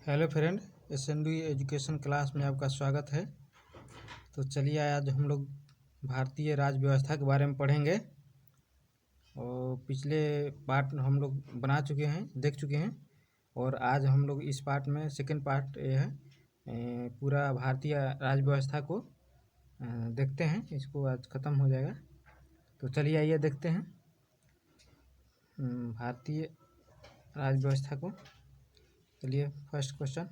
Hello friend, SND education class में आपका स्वागत है। तो चलिए आज हम लोग भारतीय राज्य व्यवस्था के बारे में पढ़ेंगे। और पिछले पार्ट हम लोग बना चुके हैं, देख चुके हैं। और आज हम लोग इस पार्ट में सेकंड पार्ट ये है, पूरा भारतीय राज्य व्यवस्था को देखते हैं। इसको आज ख़त्म हो जाएगा। तो चलिए आइए देखते हैं भारतीय राज्य व्यवस्था को। चलिए फर्स्ट क्वेश्चन,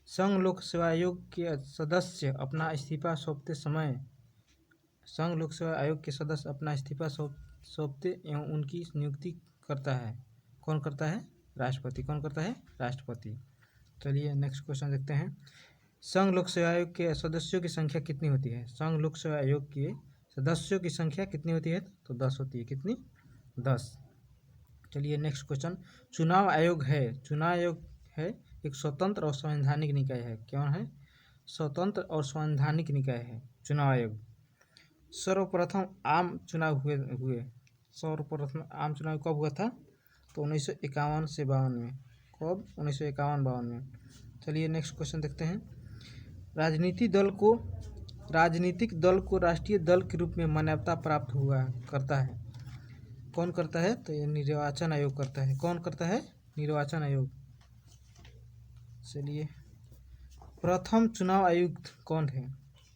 संघ लोक सेवा आयोग के सदस्य अपना इस्तीफा सौंपते समय संघ लोक सेवा आयोग के सदस्य अपना इस्तीफा सौंपते एवं उनकी नियुक्ति करता है। कौन करता है? राष्ट्रपति। कौन करता है? राष्ट्रपति। चलिए नेक्स्ट क्वेश्चन देखते हैं। संघ लोक सेवा आयोग के सदस्यों की संख्या कितनी होती है? संघ लोक सेवा आयोग के सदस्यों की संख्या कितनी होती है? तो 10 होती है। कितनी? 10। चलिए नेक्स्ट क्वेश्चन, चुनाव आयोग है एक स्वतंत्र और संवैधानिक निकाय है। क्यों है? स्वतंत्र और संवैधानिक निकाय है चुनाव आयोग। सर्वप्रथम आम चुनाव हुए सर्वप्रथम आम चुनाव कब हुआ था? तो 1951 से 52 में। कब? 1951-52 में। चलिए नेक्स्ट क्वेश्चन देखते हैं। राजनीतिक दल को राष्ट्रीय दल के रूप में मान्यता प्राप्त हुआ करता है। कौन करता है? तो ये निर्वाचन आयोग करता है। कौन करता है? निर्वाचन आयोग। चलिए प्रथम चुनाव आयुक्त कौन थे?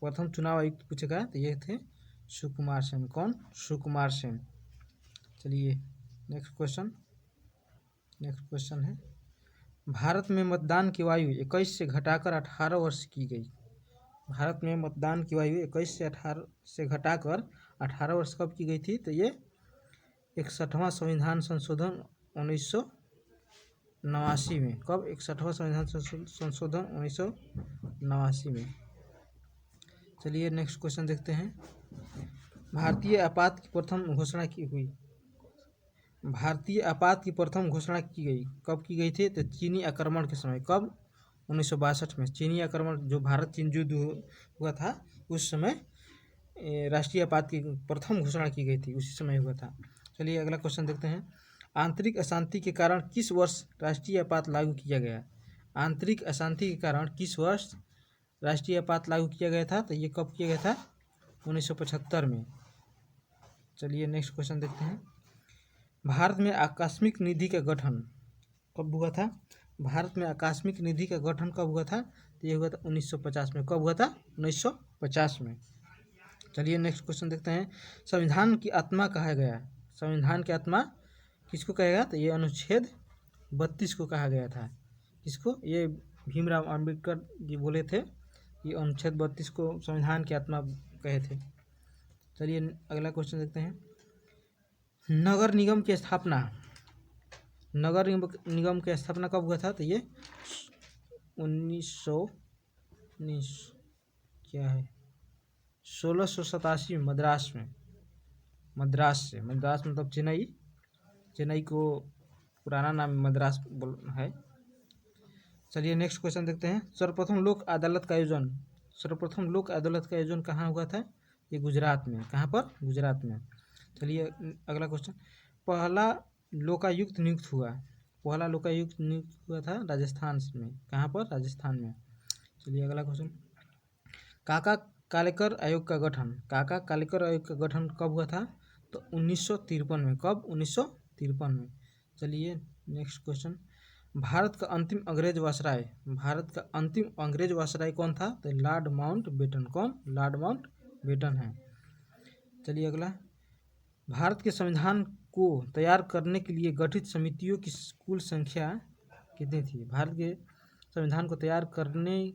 प्रथम चुनाव आयुक्त पूछेगा तो ये थे सुकुमार सेन। कौन? सुकुमार सेन। चलिए नेक्स्ट क्वेश्चन है, भारत में मतदान की आयु 21 से घटाकर 18 वर्ष की गई। भारत में मतदान की आयु 21 से घटाकर 18 वर्ष कब की गई थी? तो ये 61वां संविधान संशोधन 1989 में। कब? 61वां संविधान संशोधन 1989 में। चलिए नेक्स्ट क्वेश्चन देखते हैं। भारतीय आपात की प्रथम घोषणा की हुई। भारतीय आपात की प्रथम घोषणा की गई कब की गई थी? तो चीनी आक्रमण के समय। कब? 1962 में। चीनी आक्रमण जो भारत चीन युद्ध हुआ था उस समय राष्ट्रीय आपात की प्रथम घोषणा की गई थी, उसी समय हुआ था। चलिए अगला क्वेश्चन देखते हैं। आंतरिक अशांति के कारण किस वर्ष राष्ट्रीय आपात लागू किया गया? आंतरिक अशांति के कारण किस वर्ष राष्ट्रीय आपात लागू किया गया था? तो ये कब किया गया था? 1975 में। चलिए नेक्स्ट क्वेश्चन देखते हैं। भारत में आकस्मिक निधि का गठन कब हुआ था? भारत में आकस्मिक निधि का गठन कब हुआ था? तो ये हुआ था 1950 में। कब हुआ था? 1950 में। चलिए नेक्स्ट क्वेश्चन देखते हैं। संविधान की आत्मा कहा गया। संविधान की आत्मा किसको कहेगा? तो ये अनुच्छेद 32 को कहा गया था। किसको? ये भीमराव अम्बेडकर जी बोले थे कि अनुच्छेद 32 को संविधान की आत्मा कहे थे। चलिए अगला क्वेश्चन देखते हैं। नगर निगम की स्थापना कब हुआ था? तो ये 1687 में मद्रास मतलब चेन्नई को पुराना नाम मद्रास है। चलिए नेक्स्ट क्वेश्चन देखते हैं। सर्वप्रथम लोक अदालत का आयोजन कहाँ हुआ था? ये गुजरात में। कहाँ पर? गुजरात में। चलिए अगला क्वेश्चन, पहला लोकायुक्त नियुक्त हुआ था राजस्थान में। कहाँ पर? राजस्थान में। चलिए अगला क्वेश्चन, काका कालेकर आयोग का गठन कब हुआ था? तो 1953 में। कब? 1953 में। चलिए नेक्स्ट क्वेश्चन, भारत का अंतिम अंग्रेज वायसराय कौन था? तो लॉर्ड माउंटबेटन। कौन? लॉर्ड माउंटबेटन है। चलिए अगला, भारत के संविधान को तैयार करने के लिए गठित समितियों की कुल संख्या कितनी थी? भारत के संविधान को तैयार करने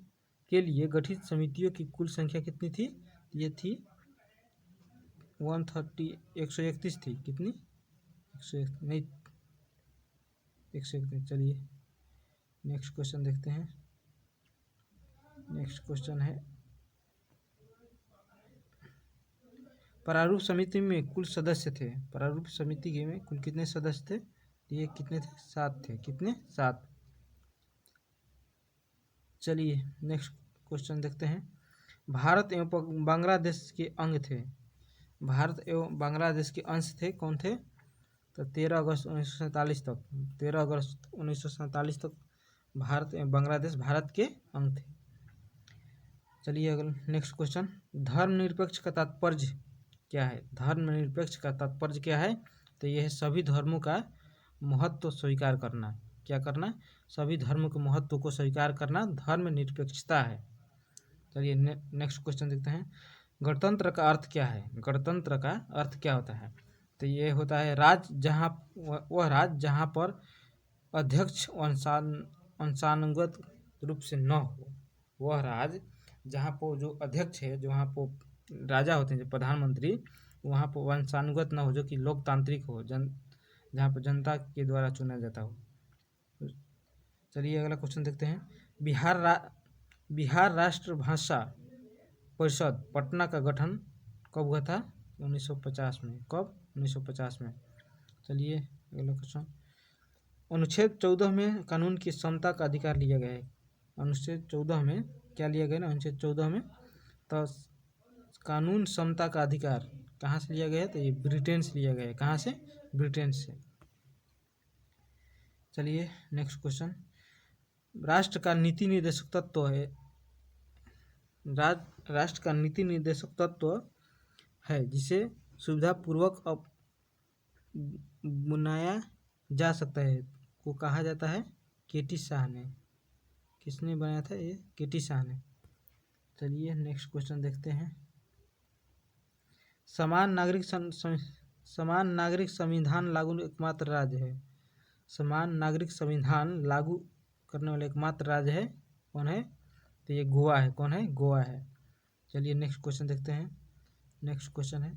के लिए गठित समितियों की कुल संख्या कितनी थी? ये थी 131 थी। कितनी? 131। चलिए नेक्स्ट क्वेश्चन देखते हैं। नेक्स्ट क्वेश्चन है, प्रारूप समिति में कुल सदस्य थे। प्रारूप समिति में कुल कितने सदस्य थे? ये कितने थे? 7 थे। कितने? 7। चलिए नेक्स्ट क्वेश्चन देखते हैं। भारत एवं बांग्लादेश के अंग थे। भारत एवं बांग्लादेश के अंश थे। कौन थे? तो 13 अगस्त 1947 तक बांग्लादेश भारत के अंग थे। चलिए अगला नेक्स्ट क्वेश्चन, धर्मनिरपेक्ष का तात्पर्य क्या है? धर्मनिरपेक्ष का तात्पर्य क्या है? तो यह है सभी धर्मों का महत्व स्वीकार करना। क्या करना? सभी धर्मों के महत्व को स्वीकार करना धर्मनिरपेक्षता है। चलिए नेक्स्ट क्वेश्चन देखते हैं, गणतंत्र का अर्थ क्या है? गणतंत्र का अर्थ क्या होता है? तो ये होता है वह राज्य जहाँ पर अध्यक्ष वंशानुगत रूप से न हो। वह राज्य जहाँ पर जो अध्यक्ष है, जो वहाँ पर राजा होते हैं, जो प्रधानमंत्री, वहाँ पर वंशानुगत न हो, जो कि लोकतांत्रिक हो, जहाँ पर जनता के द्वारा चुना जाता हो। चलिए अगला क्वेश्चन देखते हैं, बिहार राष्ट्र भाषा परिषद पटना का गठन कब हुआ था? 1950 में। कब? 1950 में। चलिए अगला क्वेश्चन, अनुच्छेद 14 में कानून की समता का अधिकार लिया गया है। अनुच्छेद 14 में क्या लिया गया ना? अनुच्छेद 14 में तो कानून समता का अधिकार कहाँ से लिया गया है? तो ये ब्रिटेन से लिया गया है। कहाँ से? ब्रिटेन से। चलिए नेक्स्ट क्वेश्चन, राष्ट्र का नीति निर्देशक तत्व है, राष्ट्र का नीति निर्देशक तत्व है जिसे सुविधापूर्वक बनाया जा सकता है को कहा जाता है केटी शाह ने। किसने बनाया था? ये केटी शाह ने। चलिए नेक्स्ट क्वेश्चन देखते हैं, समान नागरिक संविधान लागू एकमात्र राज्य है। समान नागरिक संविधान लागू करने वाला एकमात्र राज्य है, कौन है? तो ये गोवा है। कौन है? गोवा है। चलिए नेक्स्ट क्वेश्चन देखते हैं, नेक्स्ट क्वेश्चन है,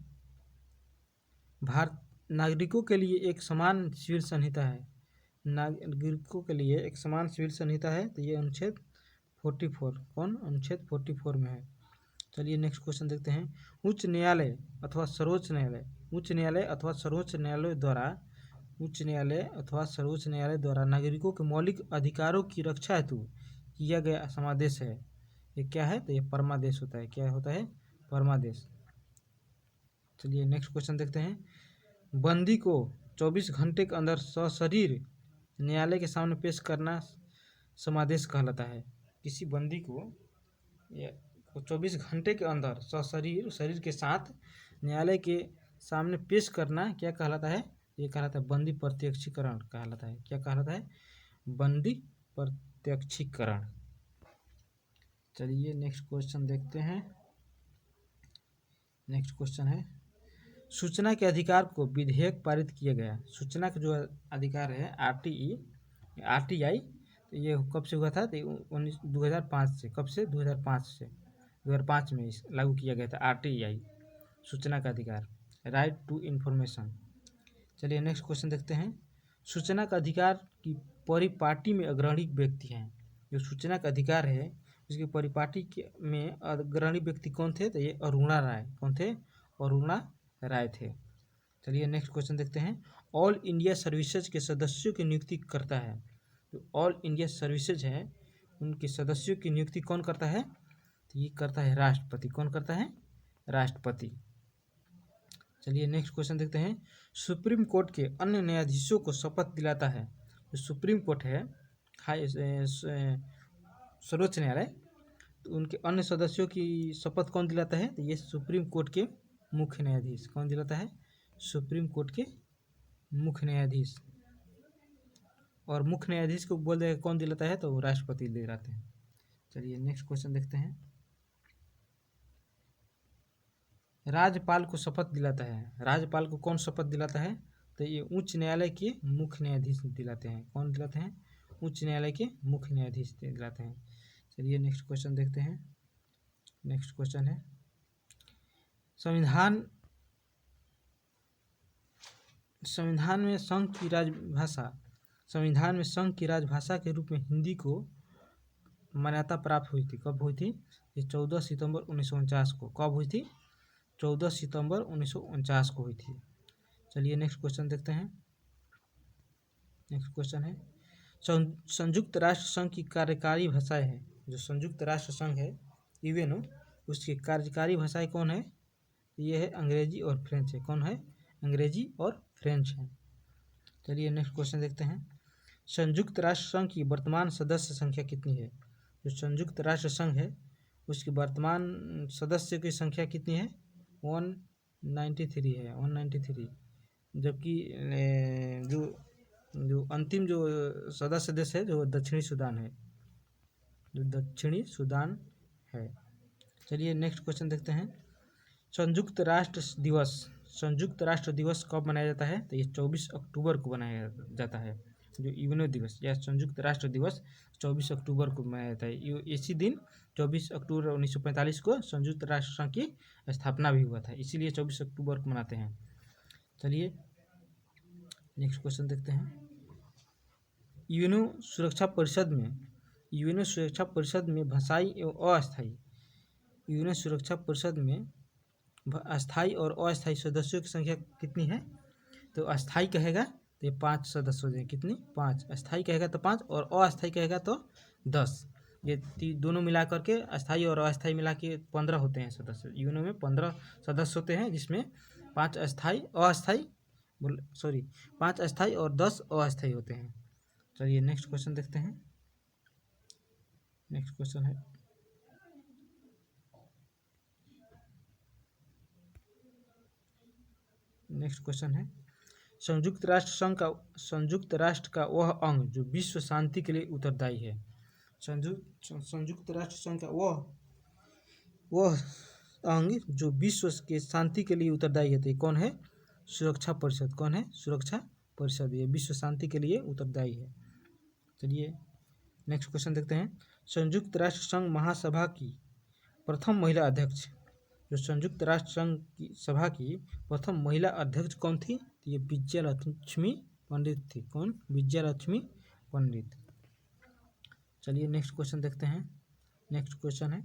भारत नागरिकों के लिए एक समान सिविल संहिता है। नागरिकों के लिए एक समान सिविल संहिता है, तो ये अनुच्छेद 44। कौन? अनुच्छेद 44 में है। चलिए नेक्स्ट क्वेश्चन देखते हैं, उच्च न्यायालय अथवा सर्वोच्च न्यायालय, उच्च न्यायालय अथवा सर्वोच्च न्यायालय द्वारा नागरिकों के मौलिक अधिकारों की रक्षा हेतु किया गया समादेश है। ये क्या है? तो ये परमादेश होता है। क्या होता है? परमादेश। चलिए नेक्स्ट क्वेश्चन देखते हैं, बंदी को 24 घंटे के अंदर सशरीर न्यायालय के सामने पेश करना समादेश कहलाता है। किसी बंदी को 24 घंटे के अंदर शरीर के साथ न्यायालय के सामने पेश करना क्या कहलाता है? ये कहलाता है बंदी प्रत्यक्षीकरण कहलाता है। क्या कहलाता है? बंदी प्रत्यक्षीकरण। चलिए नेक्स्ट क्वेश्चन देखते हैं, नेक्स्ट क्वेश्चन है, सूचना के अधिकार को विधेयक पारित किया गया। सूचना का जो अधिकार है आरटीआई, तो ये कब से हुआ था? तो 2005 से। कब से? 2005 में लागू किया गया था आरटीआई, सूचना का अधिकार, राइट टू इंफॉर्मेशन। चलिए नेक्स्ट क्वेश्चन देखते हैं, सूचना का अधिकार की परिपाटी में अग्रणी व्यक्ति हैं। जो सूचना का अधिकार है उसकी परिपाटी में अग्रणी व्यक्ति कौन थे? तो ये अरुणा राय। कौन थे? अरुणा राय थे। चलिए नेक्स्ट क्वेश्चन देखते हैं, ऑल इंडिया सर्विसेज के सदस्यों की नियुक्ति करता है। तो ऑल इंडिया सर्विसेज है उनके सदस्यों की नियुक्ति कौन करता है? तो ये करता है राष्ट्रपति। कौन करता है? राष्ट्रपति। चलिए नेक्स्ट क्वेश्चन देखते हैं, सुप्रीम कोर्ट के अन्य न्यायाधीशों को शपथ दिलाता है। जो सुप्रीम कोर्ट है, सर्वोच्च न्यायालय, तो उनके अन्य सदस्यों की शपथ कौन दिलाता है? तो ये सुप्रीम कोर्ट के मुख्य न्यायाधीश। कौन दिलाता है? सुप्रीम कोर्ट के मुख्य न्यायाधीश। और मुख्य न्यायाधीश को बोल देगा कौन दिलाता है? तो राष्ट्रपति दिलाते हैं। चलिए नेक्स्ट क्वेश्चन देखते हैं, राज्यपाल को शपथ दिलाता है। राज्यपाल को कौन शपथ दिलाता है? तो ये उच्च न्यायालय के मुख्य न्यायाधीश दिलाते हैं। कौन दिलाते हैं? उच्च न्यायालय के मुख्य न्यायाधीश दिलाते हैं। चलिए नेक्स्ट क्वेश्चन देखते हैं, नेक्स्ट क्वेश्चन है, संविधान में संघ की राजभाषा के रूप में हिंदी को मान्यता प्राप्त हुई थी। कब हुई थी? ये 14 सितंबर 1949 को। कब हुई थी? 14 सितंबर 1949 को हुई थी। चलिए नेक्स्ट क्वेश्चन देखते हैं, नेक्स्ट क्वेश्चन है, संयुक्त राष्ट्र संघ की कार्यकारी भाषाएं हैं। जो संयुक्त राष्ट्र संघ है यूएनओ, उसकी कार्यकारी भाषाएं कौन है? ये है अंग्रेजी और फ्रेंच है। कौन है? अंग्रेजी और फ्रेंच है। चलिए नेक्स्ट क्वेश्चन देखते हैं, संयुक्त राष्ट्र संघ की वर्तमान सदस्य संख्या कितनी है? जो संयुक्त राष्ट्र संघ है उसकी वर्तमान सदस्य की संख्या कितनी है? 193 है, 193। जबकि जो अंतिम जो सदस्य देश है जो दक्षिणी सूडान है, जो दक्षिणी सूडान है। चलिए नेक्स्ट क्वेश्चन देखते हैं। संयुक्त राष्ट्र दिवस कब मनाया जाता है? तो ये 24 अक्टूबर को मनाया जाता है। जो यूएनओ दिवस या संयुक्त राष्ट्र दिवस 24 अक्टूबर को मनाया जाता है। इसी दिन 24 अक्टूबर 1945 को संयुक्त राष्ट्र संघ की स्थापना भी हुआ था, इसीलिए 24 अक्टूबर को मनाते हैं। चलिए नेक्स्ट क्वेश्चन देखते हैं। यूएनओ सुरक्षा परिषद में भाषाई एवं अस्थायी यूएनओ सुरक्षा परिषद में अस्थायी और अस्थायी सदस्यों की संख्या कितनी है? तो अस्थायी कहेगा तो ये 5 सदस्य हो जाएंगे। कितनी? 5। अस्थायी कहेगा तो 5 और अस्थायी कहेगा तो 10। ये दोनों मिला करके अस्थायी और अस्थायी मिला के 15 होते हैं सदस्य। यूएनओ में 15 सदस्य होते हैं, जिसमें 5 अस्थायी और 10 अस्थायी होते हैं। चलिए नेक्स्ट क्वेश्चन देखते हैं। नेक्स्ट क्वेश्चन है संयुक्त राष्ट्र का वह अंग जो विश्व शांति के लिए उत्तरदायी है। संयुक्त राष्ट्र संघ का वह अंग जो विश्व के शांति के लिए उत्तरदायी है, तो कौन है? सुरक्षा परिषद। कौन है? सुरक्षा परिषद। ये विश्व शांति के लिए उत्तरदायी है। चलिए नेक्स्ट क्वेश्चन देखते हैं। संयुक्त राष्ट्र संघ महासभा की प्रथम महिला अध्यक्ष, जो संयुक्त राष्ट्र संघ की सभा की प्रथम महिला अध्यक्ष कौन थी? ये विजयलक्ष्मी पंडित थी। कौन? विजयलक्ष्मी पंडित। चलिए नेक्स्ट क्वेश्चन देखते हैं। नेक्स्ट क्वेश्चन है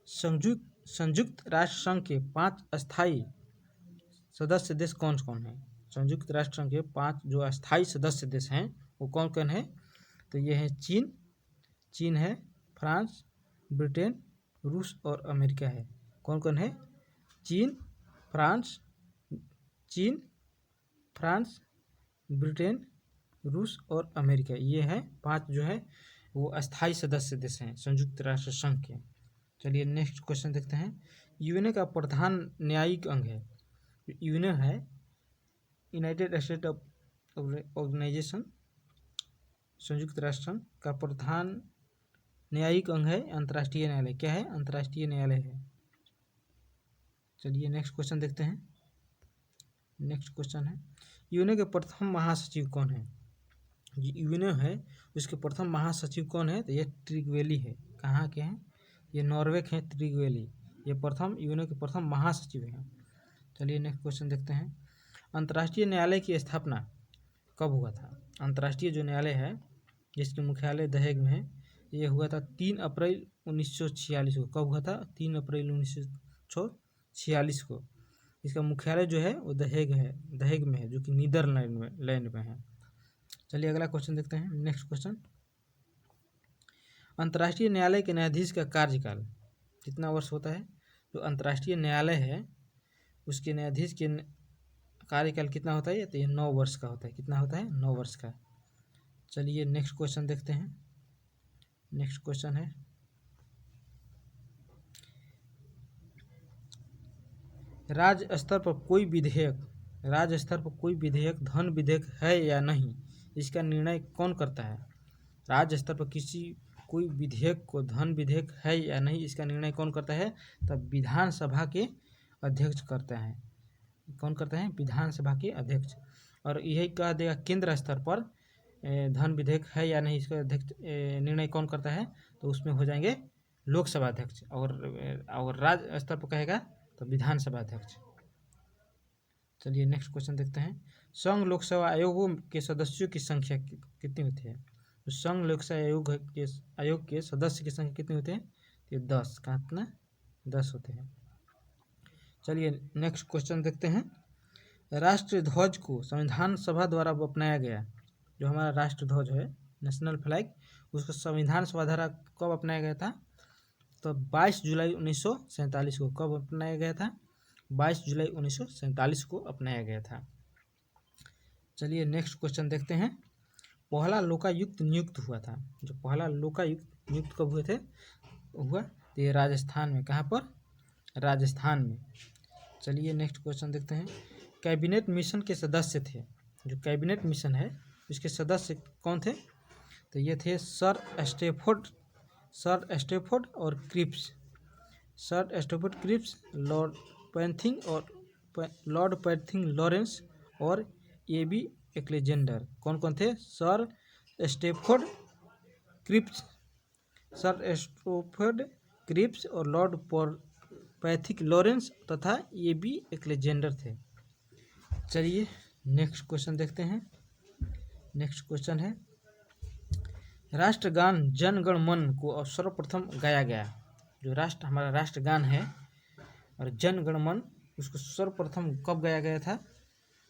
संयुक्त राष्ट्र संघ के 5 अस्थायी सदस्य देश कौन कौन है? संयुक्त राष्ट्र संघ के 5 जो अस्थायी सदस्य देश हैं वो कौन कौन है? तो ये है चीन है, फ्रांस, ब्रिटेन, रूस और अमेरिका है। कौन कौन है? चीन, फ्रांस, ब्रिटेन, रूस और अमेरिका। ये है 5 जो है वो अस्थायी सदस्य देश हैं संयुक्त राष्ट्र संघ के। चलिए नेक्स्ट क्वेश्चन देखते हैं। यूएनओ का प्रधान न्यायिक अंग है। यूएनओ है यूनाइटेड स्टेट ऑर्गेनाइजेशन। संयुक्त राष्ट्र संघ का प्रधान न्यायिक अंग है अंतर्राष्ट्रीय न्यायालय। क्या है? अंतर्राष्ट्रीय न्यायालय है। चलिए नेक्स्ट क्वेश्चन देखते हैं। नेक्स्ट क्वेश्चन है यूएनओ के प्रथम महासचिव कौन है? यूएनओ है उसके प्रथम महासचिव कौन है? तो ये ट्रिगवेली है। कहाँ के हैं? ये नॉर्वे के हैं, ट्रिगवेली। ये यूएनओ के प्रथम महासचिव हैं। चलिए नेक्स्ट क्वेश्चन देखते हैं। अंतर्राष्ट्रीय न्यायालय की स्थापना कब हुआ था? अंतर्राष्ट्रीय जो न्यायालय है जिसके मुख्यालय द हेग में है, ये हुआ था 3 अप्रैल 1946 को। कब हुआ था? 3 अप्रैल 1946 को। इसका मुख्यालय जो है वो द हेग में है, जो कि नीदरलैंड में है। चलिए अगला क्वेश्चन देखते हैं। नेक्स्ट क्वेश्चन, अंतर्राष्ट्रीय न्यायालय के न्यायाधीश का कार्यकाल कितना वर्ष होता है? जो अंतर्राष्ट्रीय न्यायालय है उसके न्यायाधीश के कार्यकाल कितना होता है? तो ये 9 वर्ष का होता है। कितना होता है? 9 वर्ष का। चलिए नेक्स्ट क्वेश्चन देखते हैं। नेक्स्ट क्वेश्चन है राज्य स्तर पर कोई विधेयक धन विधेयक है या नहीं, इसका निर्णय कौन करता है? राज्य स्तर पर कोई विधेयक को धन विधेयक है या नहीं, इसका निर्णय कौन करता है? तब विधानसभा के अध्यक्ष करते हैं। कौन करते हैं? विधानसभा के अध्यक्ष। और यही कह देगा केंद्र स्तर पर धन विधेयक है या नहीं, इसका अध्यक्ष निर्णय कौन करता है? तो उसमें हो जाएंगे लोकसभा अध्यक्ष। और राज्य स्तर पर कहेगा तो विधानसभा अध्यक्ष। चलिए नेक्स्ट क्वेश्चन देखते हैं। संघ लोकसेवा आयोगों के सदस्यों की संख्या कितनी होती है? तो संघ लोकसेवा आयोग के सदस्य की संख्या कितनी होती है? ये 10। कितना? 10 होते हैं। चलिए नेक्स्ट क्वेश्चन देखते हैं। राष्ट्रीय ध्वज को संविधान सभा द्वारा अपनाया गया, जो हमारा राष्ट्र ध्वज है नेशनल फ्लैग, उसको संविधान सभा द्वारा कब अपनाया गया था? तो 22 जुलाई 1947 को। कब अपनाया गया था? 22 जुलाई 1947 को अपनाया गया था। चलिए नेक्स्ट क्वेश्चन देखते हैं। पहला लोकायुक्त नियुक्त हुआ था। जो पहला लोकायुक्त नियुक्त कब हुए थे हुआ, तो ये राजस्थान में। कहाँ पर? राजस्थान में। चलिए नेक्स्ट क्वेश्चन देखते हैं। कैबिनेट मिशन के सदस्य थे, जो कैबिनेट मिशन है इसके सदस्य कौन थे? तो ये थे सर स्टेफोर्ड और Cripps. Sir Stafford Cripps, Lord Pethick Lawrence और एबी एलेक्जेंडर। कौन कौन थे? सर स्टेफोर्ड क्रिप्स और लॉर्ड पैथिक लॉरेंस तथा एबी एलेक्जेंडर थे। चलिए नेक्स्ट क्वेश्चन देखते हैं। नेक्स्ट क्वेश्चन है, राष्ट्रगान जन गण मन को सर्वप्रथम गाया गया। जो हमारा राष्ट्रगान है और जन गण मन, उसको सर्वप्रथम कब गाया गया था?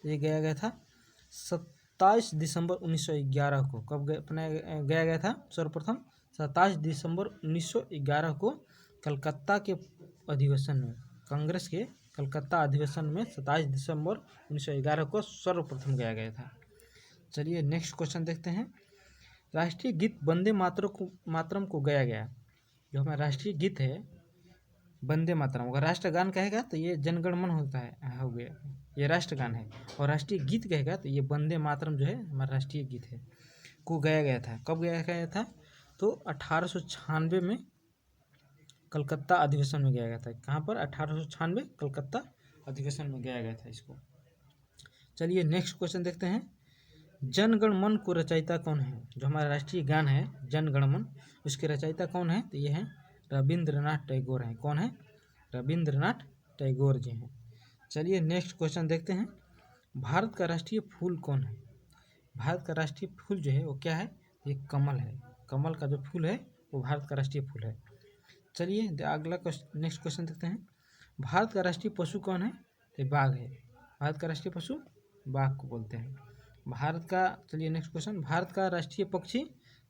ये गाया गया था 27 दिसंबर 1911 को। कब गाया गया था सर्वप्रथम? 27 दिसंबर 1911 को कलकत्ता के अधिवेशन में, कांग्रेस के कलकत्ता अधिवेशन में 27 दिसंबर 1911 को सर्वप्रथम गाया गया था। चलिए नेक्स्ट क्वेश्चन देखते हैं। राष्ट्रीय गीत वंदे मातरम को गाया गया। जो हमारा राष्ट्रीय गीत है वंदे मातरम, अगर राष्ट्रगान कहेगा तो ये जनगण मन होता है, हो गया, ये राष्ट्रगान है। और राष्ट्रीय गीत कहेगा तो ये वंदे मातरम जो है हमारा राष्ट्रीय गीत है, को गाया गया था। कब गाया गया था? तो 1896 में कलकत्ता अधिवेशन में गाया गया था। कहाँ पर? 1896 कलकत्ता अधिवेशन में गाया गया था इसको। चलिए नेक्स्ट क्वेश्चन देखते हैं। जनगण मन को रचयिता कौन है? जो हमारा राष्ट्रीय गान है जनगण मन, उसके रचयिता कौन है? तो ये हैं रविंद्रनाथ टैगोर हैं। कौन है? रविंद्रनाथ टैगोर जी हैं। चलिए नेक्स्ट क्वेश्चन देखते हैं। भारत का राष्ट्रीय फूल कौन है? भारत का राष्ट्रीय फूल जो है वो क्या है? ये कमल है। कमल का जो फूल है वो भारत का राष्ट्रीय फूल है। चलिए अगला नेक्स्ट क्वेश्चन देखते हैं। भारत का राष्ट्रीय पशु कौन है? तो बाघ है। भारत का राष्ट्रीय पशु बाघ को बोलते हैं भारत का। चलिए नेक्स्ट क्वेश्चन। भारत का राष्ट्रीय पक्षी,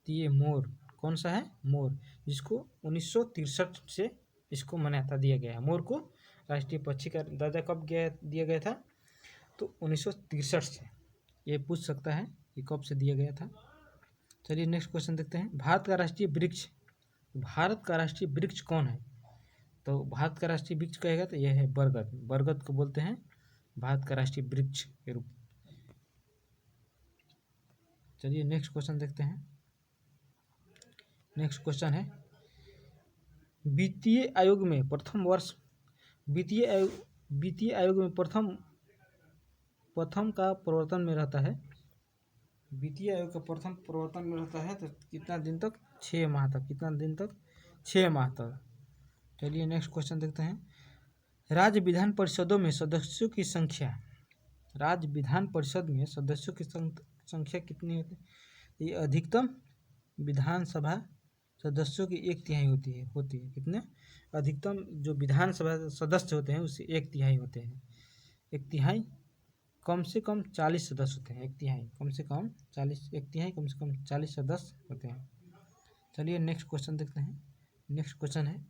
तो ये मोर। कौन सा है? मोर, जिसको 1963 से इसको मान्यता दिया गया है। मोर को राष्ट्रीय पक्षी का दर्जा कब दिया गया था? तो 1963 से। ये पूछ सकता है कि कब से दिया गया था। चलिए नेक्स्ट क्वेश्चन देखते हैं। भारत का राष्ट्रीय वृक्ष, भारत का राष्ट्रीय वृक्ष कौन है? तो भारत का राष्ट्रीय वृक्ष कहेगा तो यह है बरगद। बरगद को बोलते हैं भारत का राष्ट्रीय वृक्ष के रूप। चलिए नेक्स्ट क्वेश्चन देखते हैं। नेक्स्ट क्वेश्चन है, वित्तीय आयोग में प्रथम का प्रवर्तन में रहता है। वित्तीय आयोग का प्रथम प्रवर्तन में रहता है तो कितना दिन तक? 6 माह तक। कितना दिन तक? 6 माह तक। चलिए नेक्स्ट क्वेश्चन देखते हैं। राज्य विधान परिषदों में सदस्यों की संख्या, राज्य विधान परिषद में सदस्यों की संख्या कितनी होती है? ये अधिकतम विधानसभा सदस्यों की 1/3 होती है। कितने? अधिकतम जो विधानसभा सदस्य होते हैं उससे 1/3 होते हैं। 1/3 कम से कम 40 सदस्य होते हैं। 1/3 कम से कम 40, 1/3 कम से कम 40 सदस्य होते हैं। चलिए नेक्स्ट क्वेश्चन देखते हैं। नेक्स्ट क्वेश्चन है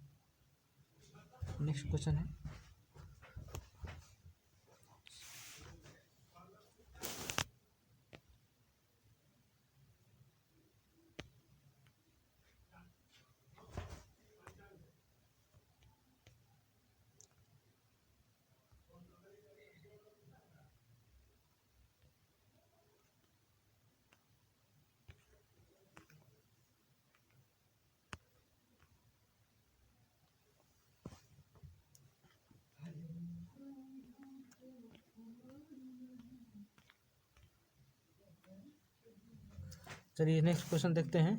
चलिए नेक्स्ट क्वेश्चन देखते हैं।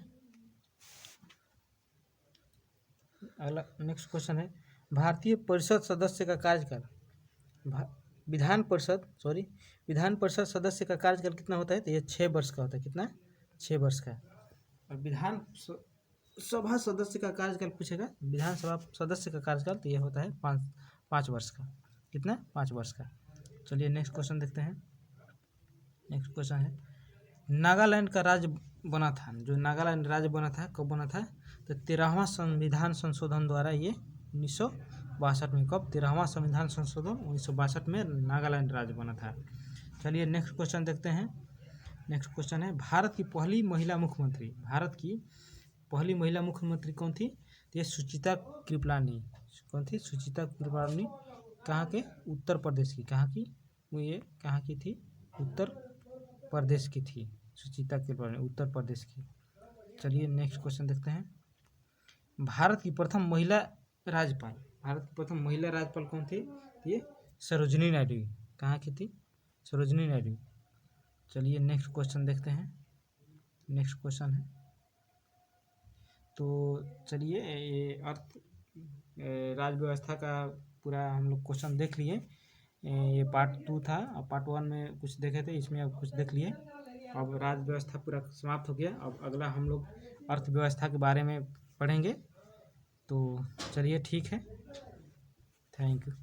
अगला नेक्स्ट क्वेश्चन है, भारतीय परिषद सदस्य का कार्यकाल, विधान परिषद सदस्य का कार्यकाल कितना होता है? तो ये 6 वर्ष का होता है। कितना? 6 वर्ष का। और विधान सभा सदस्य का कार्यकाल पूछेगा, विधानसभा सदस्य का कार्यकाल तो ये होता है 5 वर्ष का। कितना? 5 वर्ष का। चलिए नेक्स्ट क्वेश्चन देखते हैं। नेक्स्ट क्वेश्चन है, नागालैंड का राज्य बना था। जो नागालैंड राज्य बना था कब बना था? तो 13वां संविधान संशोधन द्वारा ये 1962 में। कब? 13वां संविधान संशोधन 1962 में नागालैंड राज्य बना था। चलिए नेक्स्ट क्वेश्चन देखते हैं। नेक्स्ट क्वेश्चन है, भारत की पहली महिला मुख्यमंत्री, भारत की पहली महिला मुख्यमंत्री कौन थी? तो ये सुचिता कृपलानी। कौन थी? सुचिता कृपलानी। कहाँ के? उत्तर प्रदेश की। कहाँ की? वो ये कहाँ की थी? उत्तर प्रदेश की थी सुचिता कृपलानी, उत्तर प्रदेश की। चलिए नेक्स्ट क्वेश्चन देखते हैं, भारत की प्रथम महिला राज्यपाल, भारत की प्रथम महिला राज्यपाल कौन थी? ये सरोजिनी नायडू। कहाँ की थी? सरोजिनी नायडू। चलिए नेक्स्ट क्वेश्चन देखते हैं, नेक्स्ट क्वेश्चन है, तो चलिए ये अर्थ राज्य व्यवस्था का पूरा हम लोग क्वेश्चन देख लिए। ये पार्ट 2 था, और पार्ट 1 में कुछ देखे थे, इसमें अब कुछ देख लिए। अब राज्य व्यवस्था पूरा समाप्त हो गया। अब अगला हम लोग अर्थव्यवस्था के बारे में पढ़ेंगे। तो चलिए ठीक है, थैंक यू।